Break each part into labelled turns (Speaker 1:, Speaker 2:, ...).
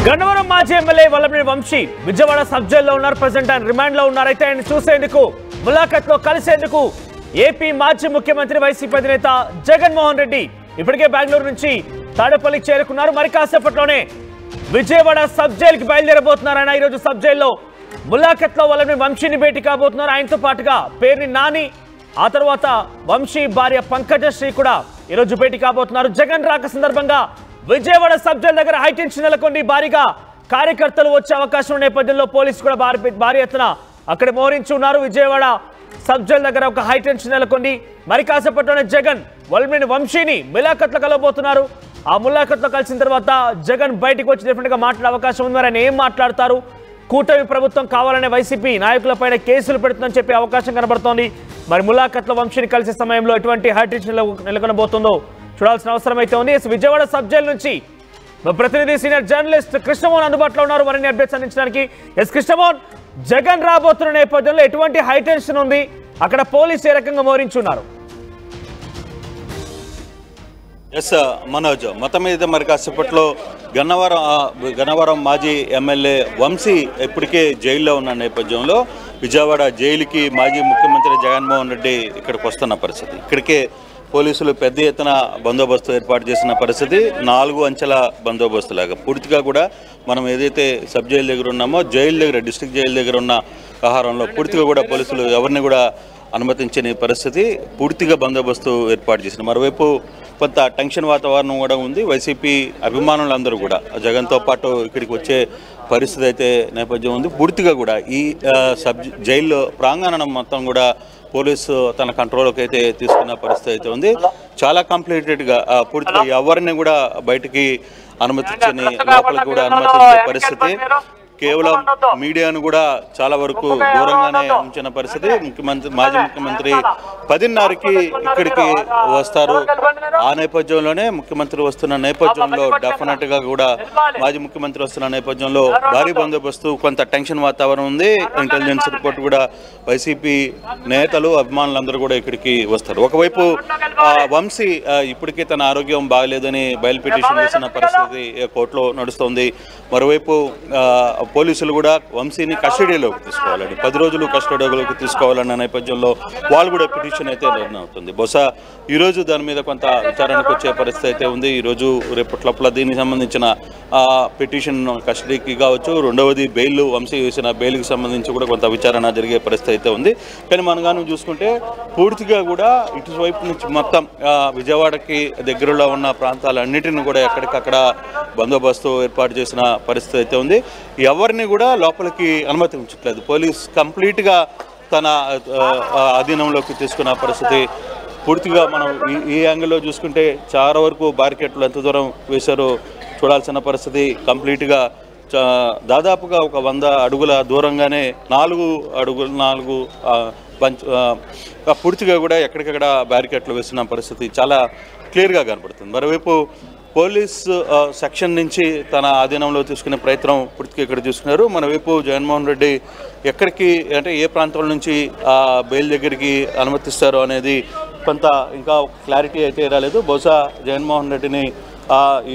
Speaker 1: గన్నవరం మాజీ MLA Vallabhaneni Vamsi Vijayawada sub జైల్లో ఉన్నారు. ప్రెసిడెంట్ ఆయన రిమాండ్ లో ఉన్నారు. అయితే ఆయన చూసేందుకు ములాఖత్ లో కలిసేందుకు ఏపీ మాజీ ముఖ్యమంత్రి వైసీపీ అధినేత జగన్మోహన్ రెడ్డి ఇప్పటికే బెంగళూరు నుంచి తాడేపల్లికి చేరుకున్నారు. మరి కాసేపట్లోనే విజయవాడ సబ్ జైలుకి బయలుదేరబోతున్నారు. ఆయన ఈరోజు సబ్ జైల్లో ములాఖత్ లో వల్లభనేని వంశీని భేటీ కాబోతున్నారు. ఆయనతో పాటుగా పేర్ని నాని, ఆ తర్వాత వంశీ భార్య పంకజశ్రీ కూడా ఈరోజు భేటీ కాబోతున్నారు. జగన్ రాక సందర్భంగా విజయవాడ సబ్ జైలు దగ్గర హైటెన్షన్ నెలకొంది. భారీగా కార్యకర్తలు వచ్చే అవకాశం ఉన్న నేపథ్యంలో పోలీసులు కూడా భారీ ఎత్తున అక్కడ మోహరించి ఉన్నారు. విజయవాడ సబ్ జైలు దగ్గర ఒక హైటెన్షన్ నెలకొంది. మరి కాసేపట్లోనే జగన్ వల్లభనేని వంశీని ములాఖత్లో కలవబోతున్నారు. ఆ ములాఖత్లో కలిసిన తర్వాత జగన్ బయటకు వచ్చి డెఫినెట్ గా మాట్లాడే అవకాశం ఉంది. మరి ఆయన ఏం మాట్లాడతారు? కూటమి ప్రభుత్వం కావాలనే వైసీపీ నాయకులపైన కేసులు పెడుతుందని చెప్పే అవకాశం కనబడుతోంది. మరి ములాఖత్లో వంశీని కలిసే సమయంలో ఎటువంటి హైటెన్షన్ నెలకొనబోతుందో చూడాల్సిన అవసరం అయితే ఉంది. విజయవాడ సబ్ జైలు నుంచి ప్రతినిధి సీనియర్ జర్నలిస్ట్ కృష్ణమోహన్ అందుబాటులో ఉన్నారు మరిన్ని అప్డేట్స్ అందించడానికి. కృష్ణమోహన్, జగన్ రాబోతున్న నేపథ్యంలో ఎటువంటి హైటెన్షన్ ఉంది? అక్కడ పోలీసు ఏ రకంగా మోహరించున్నారు?
Speaker 2: ఎస్ మనోజ్, మొత్తం మీద మరి కాసేపట్లో గన్నవరం మాజీ ఎమ్మెల్యే వంశీ ఇప్పటికే జైల్లో ఉన్న నేపథ్యంలో విజయవాడ జైలుకి మాజీ ముఖ్యమంత్రి జగన్మోహన్ రెడ్డి ఇక్కడికి వస్తున్న పరిస్థితి. ఇక్కడికే పోలీసులు పెద్ద ఎత్తున బందోబస్తు ఏర్పాటు చేసిన పరిస్థితి. 4 అంచెల బందోబస్తు లాగా పూర్తిగా కూడా మనం ఏదైతే సబ్ జైలు దగ్గర ఉన్నామో జైలు దగ్గర, డిస్ట్రిక్ట్ జైలు దగ్గర ఉన్న ఆహారంలో పూర్తిగా కూడా పోలీసులు ఎవరిని కూడా అనుమతించని పరిస్థితి. పూర్తిగా బందోబస్తు ఏర్పాటు చేసిన మరోవైపు కొంత టెన్షన్ వాతావరణం కూడా ఉంది. వైసీపీ అభిమానులందరూ కూడా జగన్తో పాటు ఇక్కడికి వచ్చే పరిస్థితి అయితే నేపథ్యం ఉంది. పూర్తిగా కూడా ఈ సబ్ జైల్లో ప్రాంగణం మొత్తం కూడా పోలీసు తన కంట్రోల్కి అయితే తీసుకున్న పరిస్థితి అయితే ఉంది. చాలా కంప్లీటెడ్గా పూర్తిగా ఎవరిని కూడా బయటికి అనుమతించని, లోపలికి కూడా అనుమతించే పరిస్థితి. కేవలం మీడియాను కూడా చాలా వరకు దూరంగానే ఉంచిన పరిస్థితి. మాజీ ముఖ్యమంత్రి 10:30కి ఇక్కడికి వస్తారు. ఆ నేపథ్యంలోనే ముఖ్యమంత్రి వస్తున్న నేపథ్యంలో డెఫినెట్గా కూడా మాజీ ముఖ్యమంత్రి వస్తున్న నేపథ్యంలో భారీ బందోబస్తు, కొంత టెన్షన్ వాతావరణం ఉంది. ఇంటెలిజెన్స్ రిపోర్ట్ కూడా వైసీపీ నేతలు, అభిమానులందరూ కూడా ఇక్కడికి వస్తారు. ఒకవైపు వంశీ ఇప్పటికే తన ఆరోగ్యం బాగలేదని బయలు పిటిషన్ వేసిన పరిస్థితి కోర్టులో నడుస్తోంది. మరోవైపు పోలీసులు కూడా వంశీని కస్టడీలోకి తీసుకోవాలని, 10 రోజులు కస్టడీలోకి తీసుకోవాలన్న నేపథ్యంలో వాళ్ళు కూడా పిటిషన్ అయితే నిర్ణయం అవుతుంది. బహుశా ఈరోజు దాని మీద కొంత విచారణకు వచ్చే పరిస్థితి అయితే ఉంది. ఈరోజు రేపట్లోపల దీనికి సంబంధించిన పిటిషన్ కస్టడీకి కావచ్చు, రెండవది బెయిల్, వంశీ వేసిన బెయిల్కి సంబంధించి కూడా కొంత విచారణ జరిగే పరిస్థితి అయితే ఉంది. కానీ మనగాను చూసుకుంటే పూర్తిగా కూడా ఇటువైపు నుంచి మొత్తం విజయవాడకి దగ్గరలో ఉన్న ప్రాంతాలన్నిటిని కూడా ఎక్కడికక్కడ బందోబస్తు ఏర్పాటు చేసిన పరిస్థితి అయితే ఉంది. ఎవరిని కూడా లోపలికి అనుమతించట్లేదు. పోలీస్ కంప్లీట్గా తన అధీనంలోకి తీసుకున్న పరిస్థితి. పూర్తిగా మనం ఈ యాంగిల్లో చూసుకుంటే చాలా వరకు బ్యారికేడ్లు ఎంత దూరం వేశారో చూడాల్సిన పరిస్థితి. కంప్లీట్గా దాదాపుగా ఒక 100 అడుగుల దూరంగానే 4 అడుగులు పూర్తిగా కూడా ఎక్కడికక్కడ బ్యారికేడ్లు వేసిన పరిస్థితి చాలా క్లియర్గా కనపడుతుంది. మరోవైపు పోలీస్ సెక్షన్ నుంచి తన ఆధీనంలో తీసుకునే ప్రయత్నం పూర్తిగా ఇక్కడ చూసుకున్నారు. మరోవైపు జగన్మోహన్ రెడ్డి ఎక్కడికి, అంటే ఏ ప్రాంతం నుంచి బెయిల్ దగ్గరికి అనుమతిస్తారో అనేది కొంత ఇంకా క్లారిటీ అయితే రాలేదు. బహుశా జగన్మోహన్ రెడ్డిని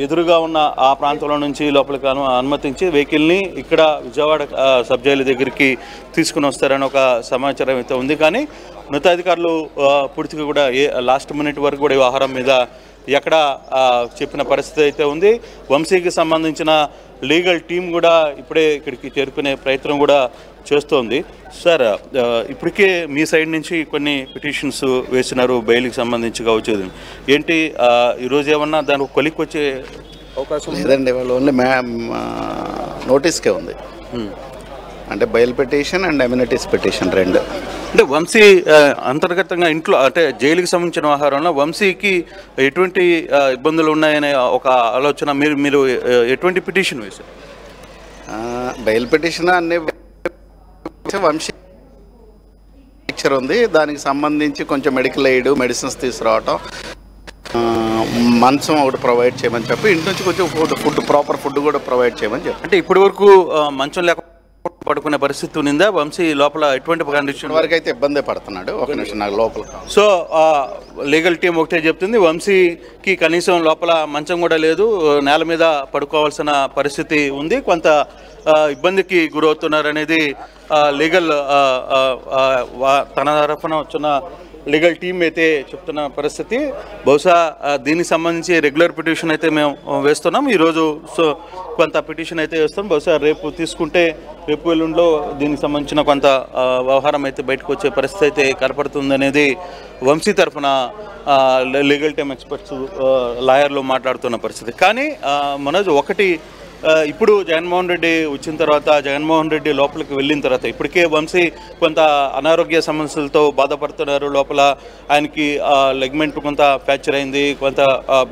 Speaker 2: ఎదురుగా ఉన్న ఆ ప్రాంతంలో నుంచి లోపలికి అనుమతించి వెహికల్ని ఇక్కడ విజయవాడ సబ్ జైలు దగ్గరికి తీసుకుని వస్తారని ఒక సమాచారం అయితే ఉంది. కానీ ఉన్నతాధికారులు పూర్తిగా కూడా లాస్ట్ మినిట్ వరకు కూడా ఈ వ్యవహారం మీద ఎక్కడ చెప్పిన పరిస్థితి అయితే ఉంది. వంశీకి సంబంధించిన లీగల్ టీం కూడా ఇప్పుడే ఇక్కడికి చేరుకునే ప్రయత్నం కూడా చేస్తోంది. సార్, ఇప్పటికే మీ సైడ్ నుంచి కొన్ని పిటిషన్స్ వేసినారు బెయిల్కి సంబంధించి కావచ్చు. ఏంటి ఈరోజు ఏమన్నా దానికి కొలిక్కి వచ్చే అవకాశం
Speaker 3: లేదండి? వాళ్ళు ఓన్లీ నోటీస్కే ఉంది. అంటే bail petition and amenities petition 2.
Speaker 2: అంటే వంశీ అంతర్గతంగా ఇంట్లో, అంటే జైలుకి సంబంధించిన వ్యవహారంలో వంశీకి ఎటువంటి ఇబ్బందులు ఉన్నాయనే ఒక ఆలోచన మీరు ఎటువంటి పిటిషన్ వేశారు?
Speaker 3: బెయిల్ పిటిషన్ అన్ని వంశీ పిక్చర్ ఉంది. దానికి సంబంధించి కొంచెం మెడికల్ ఎయిడ్, మెడిసిన్స్ తీసుకురావటం, మంచం ఒకటి ప్రొవైడ్ చేయమని చెప్పి, ఇంటి నుంచి కొంచెం ఫుడ్ ప్రాపర్ ఫుడ్ కూడా ప్రొవైడ్ చేయమని చెప్పి.
Speaker 2: అంటే ఇప్పటి వరకు మంచం లేక పడుకునే పరిస్థితి ఉందా? వంశీ లోపల ఎటువంటి కండిషన్
Speaker 3: వరకు అయితే ఇబ్బంది పడుతున్నాడు. ఒక నిమిషం నాకు లోపల.
Speaker 2: సో లీగల్ టీం ఒకటే చెప్తుంది, వంశీకి కనీసం లోపల మంచం కూడా లేదు, నేల మీద పడుకోవాల్సిన పరిస్థితి ఉంది, కొంత ఇబ్బందికి గురవుతున్నారనేది లీగల్ తన తరఫున వచ్చిన లీగల్ టీం అయితే చెప్తున్న పరిస్థితి. బహుశా దీనికి సంబంధించి రెగ్యులర్ పిటిషన్ అయితే మేము వేస్తున్నాం ఈరోజు. సో కొంత పిటిషన్ అయితే వేస్తాం. బహుశా రేపు తీసుకుంటే రేపు ఎల్లుండిలో దీనికి సంబంధించిన కొంత వ్యవహారం అయితే బయటకు వచ్చే పరిస్థితి అయితే కనపడుతుంది అనేది వంశీ తరఫున లీగల్ టీమ్ ఎక్స్పర్ట్స్ లాయర్లు మాట్లాడుతున్న పరిస్థితి. కానీ మనోజ్, ఒకటి ఇప్పుడు జగన్మోహన్ రెడ్డి వచ్చిన తర్వాత, జగన్మోహన్ రెడ్డి లోపలికి వెళ్ళిన తర్వాత ఇప్పటికే వంశీ కొంత అనారోగ్య సమస్యలతో బాధపడుతున్నారు. లోపల ఆయనకి లెగ్మెంట్ కొంత ఫ్రాక్చర్ అయింది, కొంత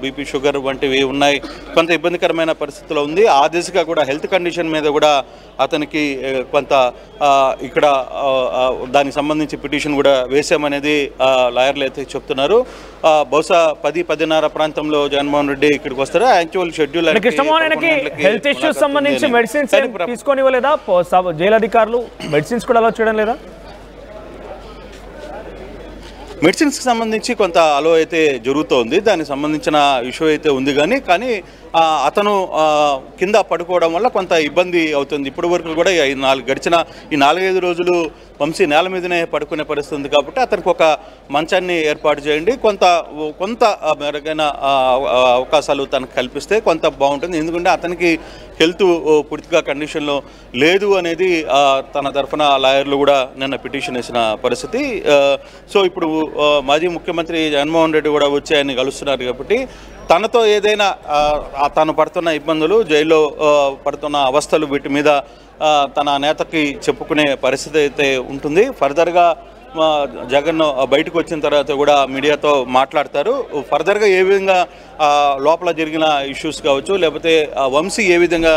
Speaker 2: బీపీ షుగర్ వంటివి ఉన్నాయి, కొంత ఇబ్బందికరమైన పరిస్థితిలో ఉంది. ఆ దిశగా కూడా హెల్త్ కండిషన్ మీద కూడా అతనికి కొంత ఇక్కడ దానికి సంబంధించి పిటిషన్ కూడా వేసామనేది లాయర్లు అయితే చెప్తున్నారు. బహుశా 10-10:30 ప్రాంతంలో జగన్మోహన్ రెడ్డి ఇక్కడికి వస్తారు. యాక్చువల్ షెడ్యూల్
Speaker 1: హెల్త్ ఇష్యూస్ సంబంధించి మెడిసిన్స్ తీసుకోనివ్వలేదా జైలు అధికారులు? మెడిసిన్స్ కూడా అలా చేయడం లేదా?
Speaker 2: మెడిసిన్స్కి సంబంధించి కొంత అలో అయితే జరుగుతోంది, దానికి సంబంధించిన ఇష్యూ అయితే ఉంది. కానీ అతను కింద పడుకోవడం వల్ల కొంత ఇబ్బంది అవుతుంది. ఇప్పటి వరకు కూడా గడిచిన ఈ 4-5 రోజులు వంశీ నేల మీదనే పడుకునే పరిస్థితి ఉంది. కాబట్టి అతనికి ఒక మంచాన్ని ఏర్పాటు చేయండి, కొంత మెరుగైన అవకాశాలు తనకు కల్పిస్తే కొంత బాగుంటుంది. ఎందుకంటే అతనికి హెల్త్ పూర్తిగా కండిషన్లో లేదు అనేది తన తరఫున లాయర్లు కూడా నిన్న పిటిషన్ వేసిన పరిస్థితి. సో ఇప్పుడు మాజీ ముఖ్యమంత్రి జగన్మోహన్ రెడ్డి కూడా వచ్చి ఆయన్ని కలుస్తున్నారు. కాబట్టి తనతో ఏదైనా తాను పడుతున్న ఇబ్బందులు, జైల్లో పడుతున్న అవస్థలు, వీటి మీద తన నేతకి చెప్పుకునే పరిస్థితి అయితే ఉంటుంది. ఫర్దర్గా జగన్ బయటకు వచ్చిన తర్వాత కూడా మీడియాతో మాట్లాడతారు. ఫర్దర్గా ఏ విధంగా లోపల జరిగిన ఇష్యూస్ కావచ్చు, లేకపోతే వంశీ ఏ విధంగా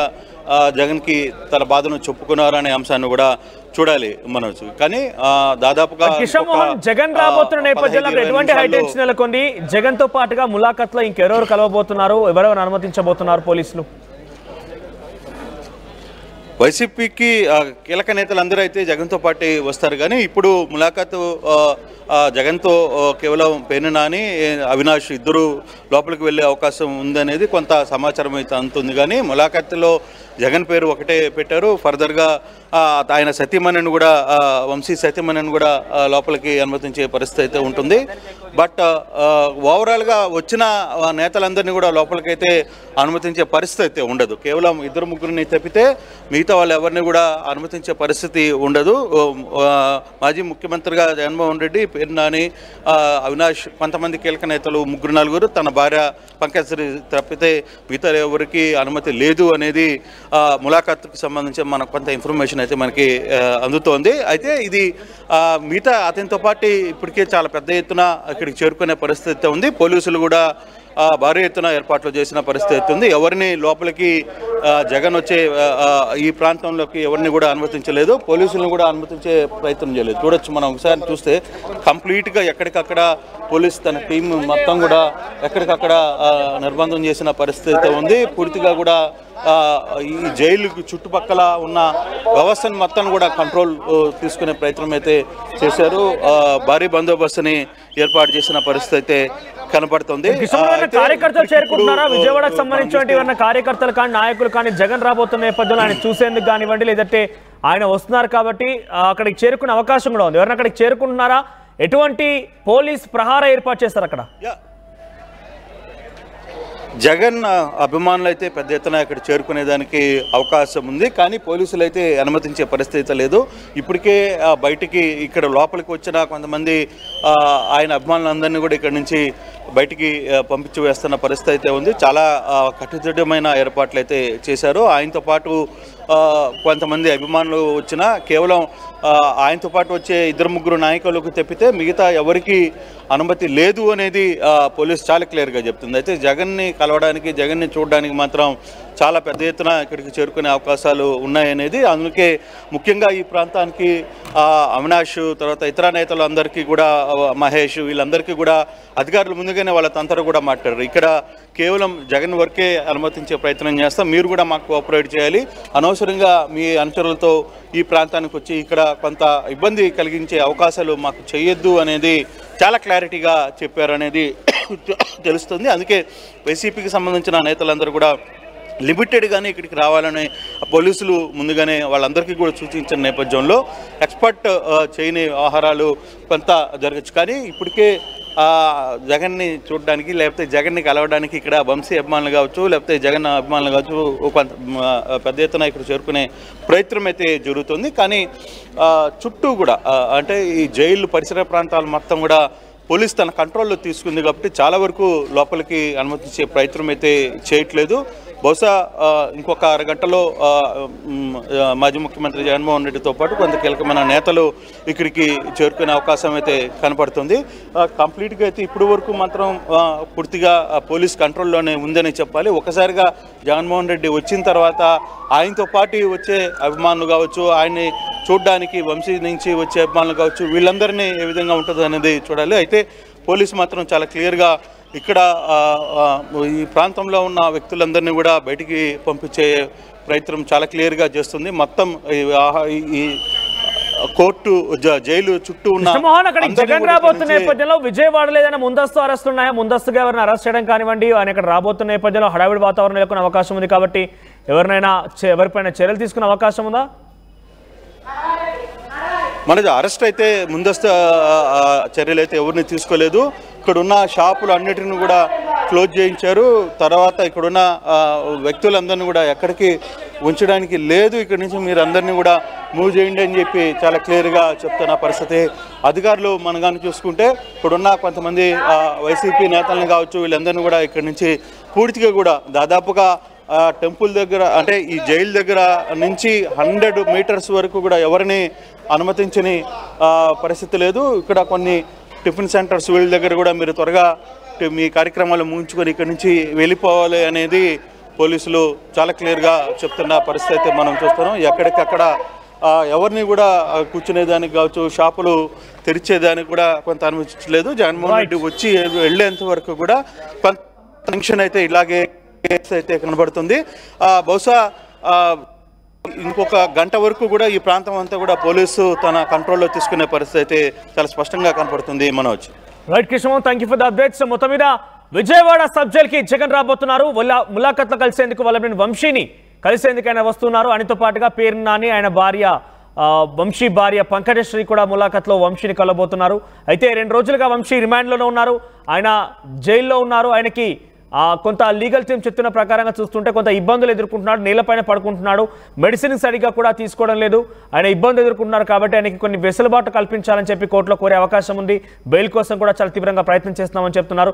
Speaker 2: జగన్కి తన బాధను చెప్పుకున్నారు అనే అంశాన్ని కూడా చూడాలి మనోజ్. కానీ దాదాపుగా
Speaker 1: జగన్ రాబోతున్న నేపథ్యంలో ఎటువంటి హైటెన్షన్ నెలకొంది? జగన్ తో పాటుగా ములాఖత్లో ఇంకెవరెవరు కలవబోతున్నారు, ఎవరెవరు అనుమతించబోతున్నారు పోలీసులు?
Speaker 2: వైసీపీకి కీలక నేతలందరూ అయితే జగన్తో పాటు వస్తారు. కానీ ఇప్పుడు ములాఖాతు జగన్తో కేవలం పేర్ని నాని, అవినాష్ ఇద్దరు లోపలికి వెళ్ళే అవకాశం ఉందనేది కొంత సమాచారం అయితే అందుతుంది. కానీ ములాఖాతులో జగన్ పేరు ఒకటే పెట్టారు. ఫర్దర్గా ఆయన సతీమణిని కూడా, వంశీ సతీమణిని కూడా లోపలికి అనుమతించే పరిస్థితి అయితే ఉంటుంది. బట్ ఓవరాల్గా వచ్చిన నేతలందరినీ కూడా లోపలికైతే అనుమతించే పరిస్థితి అయితే ఉండదు. కేవలం 2-3 తప్పితే మిగతా వాళ్ళు ఎవరిని కూడా అనుమతించే పరిస్థితి ఉండదు. మాజీ ముఖ్యమంత్రిగా జగన్మోహన్ రెడ్డి, పేర్ని నాని, అవినాష్, కొంతమంది కీలక నేతలు 3-4, తన భార్య పంకజ్శ్రీ తప్పితే మిగతా ఎవరికి అనుమతి లేదు అనేది ములాఖాతుకు సంబంధించి మనకు కొంత ఇన్ఫర్మేషన్ అయితే మనకి అందుతోంది. అయితే ఇది మిగతా అతనితో పాటు ఇప్పటికే చాలా పెద్ద ఎత్తున ఇక్కడికి చేరుకునే పరిస్థితి ఉంది. పోలీసులు కూడా భారీ ఎత్తున ఏర్పాట్లు చేసిన పరిస్థితి ఉంది. ఎవరిని లోపలికి జగన్ వచ్చే ఈ ప్రాంతంలోకి ఎవరిని కూడా అనుమతించలేదు, పోలీసులను కూడా అనుమతించే ప్రయత్నం చేయలేదు. చూడొచ్చు మనం ఒకసారి చూస్తే కంప్లీట్గా ఎక్కడికక్కడ పోలీస్ తన టీం మొత్తం కూడా ఎక్కడికక్కడ నిర్బంధం చేసిన పరిస్థితి ఉంది. పూర్తిగా కూడా ఈ జైలుకు చుట్టుపక్కల ఉన్న వ్యవస్థను మొత్తం కూడా కంట్రోల్ తీసుకునే ప్రయత్నం అయితే చేశారు. భారీ బందోబస్తుని ఏర్పాటు చేసిన పరిస్థితి అయితే కనబడుతుంది.
Speaker 1: కార్యకర్తలు చేరుకుంటున్నారా? విజయవాడకు సంబంధించిన కార్యకర్తలు కానీ, నాయకులు కానీ జగన్ రాబోతున్న నేపథ్యంలో ఆయన చూసేందుకు కానివ్వండి, లేదంటే ఆయన వస్తున్నారు కాబట్టి అక్కడికి చేరుకునే అవకాశం కూడా ఉంది. ఎవరైనా అక్కడికి చేరుకుంటున్నారా? ఎటువంటి పోలీస్ ప్రహార ఏర్పాటు చేస్తారు అక్కడ?
Speaker 2: జగన్ అభిమానులు అయితే పెద్ద ఎత్తున ఇక్కడ చేరుకునేదానికి అవకాశం ఉంది. కానీ పోలీసులు అయితే అనుమతించే పరిస్థితి లేదు. ఇప్పటికే బయటికి ఇక్కడ లోపలికి వచ్చిన కొంతమంది ఆయన అభిమానులందరినీ కూడా ఇక్కడ నుంచి బయటికి పంపించి వేస్తున్న పరిస్థితి అయితే ఉంది. చాలా కట్టుదిట్టమైన ఏర్పాట్లు అయితే చేశారు. ఆయనతో పాటు కొంతమంది అభిమానులు వచ్చినా కేవలం ఆయనతో పాటు వచ్చే 2-3 నాయకులకు తప్పితే మిగతా ఎవరికి అనుమతి లేదు అనేది పోలీసు చాలా క్లియర్గా చెప్తుంది. అయితే జగన్ని కలవడానికి, జగన్ని చూడడానికి మాత్రం చాలా పెద్ద ఎత్తున ఇక్కడికి చేరుకునే అవకాశాలు ఉన్నాయనేది. అందుకే ముఖ్యంగా ఈ ప్రాంతానికి అవినాష్ తర్వాత ఇతర నేతలు అందరికీ కూడా మహేష్ వీళ్ళందరికీ కూడా అధికారులు ముందుగానే వాళ్ళంతా కూడా మాట్లాడారు. ఇక్కడ కేవలం జగన్ వరకే అనుమతించే ప్రయత్నం చేస్తాం, మీరు కూడా మాకు కోఆపరేట్ చేయాలి, అనవసరంగా మీ అనుచరులతో ఈ ప్రాంతానికి వచ్చి ఇక్కడ కొంత ఇబ్బంది కలిగించే అవకాశాలు మాకు చేయొద్దు అనేది చాలా క్లారిటీగా చెప్పారనేది తెలుస్తుంది. అందుకే వైసీపీకి సంబంధించిన నేతలందరూ కూడా లిమిటెడ్గానే ఇక్కడికి రావాలని పోలీసులు ముందుగానే వాళ్ళందరికీ కూడా సూచించిన నేపథ్యంలో ఎక్స్పర్ట్ చేయని ఆహారాలు కొంత జరగచ్చు. కానీ ఇప్పటికే జగన్ని చూడడానికి లేకపోతే జగన్ని కలవడానికి ఇక్కడ వంశీ అభిమానులు కావచ్చు లేకపోతే జగన్ అభిమానులు కావచ్చు కొంత పెద్ద ఎత్తున ఇక్కడ చేరుకునే ప్రయత్నం అయితే జరుగుతుంది. కానీ చుట్టూ కూడా అంటే ఈ జైలు పరిసర ప్రాంతాలు మొత్తం కూడా పోలీస్ తన కంట్రోల్లో తీసుకుంది కాబట్టి చాలా వరకు లోపలికి అనుమతించే ప్రయత్నం అయితే చేయట్లేదు. బహుశా ఇంకొక అరగంటలో మాజీ ముఖ్యమంత్రి జగన్మోహన్ రెడ్డితో పాటు కొంత కీలకమైన నేతలు ఇక్కడికి చేరుకునే అవకాశం అయితే కనపడుతుంది. కంప్లీట్గా అయితే ఇప్పటి వరకు మాత్రం పూర్తిగా పోలీస్ కంట్రోల్లోనే ఉందని చెప్పాలి. ఒకసారిగా జగన్మోహన్ రెడ్డి వచ్చిన తర్వాత ఆయనతో పాటు వచ్చే అభిమానులు కావచ్చు, ఆయన్ని చూడడానికి వంశీ నుంచి వచ్చే అభిమానులు కావచ్చు, వీళ్ళందరినీ ఏ విధంగా ఉంటుంది అనేది చూడాలి. అయితే పోలీసు మాత్రం చాలా క్లియర్గా ఇక్కడ ఈ ప్రాంతంలో ఉన్న వ్యక్తులందరినీ కూడా బయటికి పంపించే ప్రయత్నం చాలా క్లియర్గా చేస్తుంది. మొత్తం ఈ కోర్టు జైలు చుట్టూ ఉన్న
Speaker 1: జగన్ రాబోతున్న నేపథ్యంలో విజయవాడలో ఏదైనా ముందస్తు అరెస్టులు ఉన్నాయా? ముందస్తుగా ఎవరైనా అరెస్ట్ చేయడం కానివ్వండి, ఆయన ఇక్కడ రాబోతున్న నేపథ్యంలో హడావిడి వాతావరణం నెలకొనే అవకాశం ఉంది కాబట్టి ఎవరిపైన చర్యలు తీసుకునే అవకాశం ఉందా?
Speaker 2: మనది అరెస్ట్ అయితే ముందస్తు చర్యలు అయితే ఎవరిని తీసుకోలేదు. ఇక్కడున్న షాపులు అన్నిటిని కూడా క్లోజ్ చేయించారు. తర్వాత ఇక్కడున్న వ్యక్తులందరినీ కూడా ఎక్కడికి ఉంచడానికి లేదు, ఇక్కడి నుంచి మీరు అందరినీ కూడా మూవ్ చేయండి అని చెప్పి చాలా క్లియర్గా చెప్తున్న పరిస్థితి. అధికారులు మనం కానీ చూసుకుంటే ఇక్కడున్న కొంతమంది వైసీపీ నేతలను కావచ్చు వీళ్ళందరినీ కూడా ఇక్కడి నుంచి పూర్తిగా కూడా దాదాపుగా టెంపుల్ దగ్గర అంటే ఈ జైలు దగ్గర నుంచి 100 మీటర్స్ వరకు కూడా ఎవరిని అనుమతించని పరిస్థితి లేదు. ఇక్కడ కొన్ని టిఫిన్ సెంటర్స్ వీళ్ళ దగ్గర కూడా మీరు త్వరగా మీ కార్యక్రమాలు ముగించుకొని ఇక్కడి నుంచి వెళ్ళిపోవాలి అనేది పోలీసులు చాలా క్లియర్గా చెప్తున్న పరిస్థితి మనం చూస్తున్నాం. ఎక్కడికక్కడ ఎవరిని కూడా కూర్చునేదానికి కావచ్చు, షాపులు తెరిచేదానికి కూడా కొంత అనుమతించలేదు. జగన్మోహన్ రెడ్డి వచ్చి వెళ్ళేంత వరకు కూడా కొంత టెన్షన్ అయితే ఇలాగే అయితే కనబడుతుంది. బహుశా ఇంకొక గంట వరకు కూడా ఈ ప్రాంతం అంతా కూడా పోలీసు తన కంట్రోల్లో తీసుకునే పరిస్థితి అయితే చాలా స్పష్టంగా కనపడుతుంది. Manoj
Speaker 1: right Krishna, thank you for the updates. మొత్తం మీద విజయవాడ సబ్ జైలుకి జగన్ రాబోతున్నారు. ములాఖత్లో కలిసేందుకు వల్లభనేని వంశీని కలిసేందుకు ఆయన వస్తున్నారు. ఆయనతో పాటుగా పేరు నాని ఆయన భార్య వంశీ భార్య పంకజశ్రీ కూడా ములాఖత్లో వంశీని కలబోతున్నారు. అయితే 2 రోజులుగా వంశీ రిమాండ్లోనే ఉన్నారు, ఆయన జైల్లో ఉన్నారు. ఆయనకి కొంత లీగల్ టీం చెప్తున్న ప్రకారంగా చూస్తుంటే కొంత ఇబ్బందులు ఎదుర్కొంటున్నాడు, నేలపైన పడుకుంటున్నాడు, మెడిసిన్ సరిగ్గా కూడా తీసుకోవడం లేదు, ఆయన ఇబ్బంది ఎదుర్కొంటున్నారు. కాబట్టి ఆయనకి కొన్ని వెసులుబాటు కల్పించాలని చెప్పి కోర్టులో కోరే అవకాశం ఉంది. బెయిల్ కోసం కూడా చాలా తీవ్రంగా ప్రయత్నం చేస్తున్నామని చెప్తున్నారు.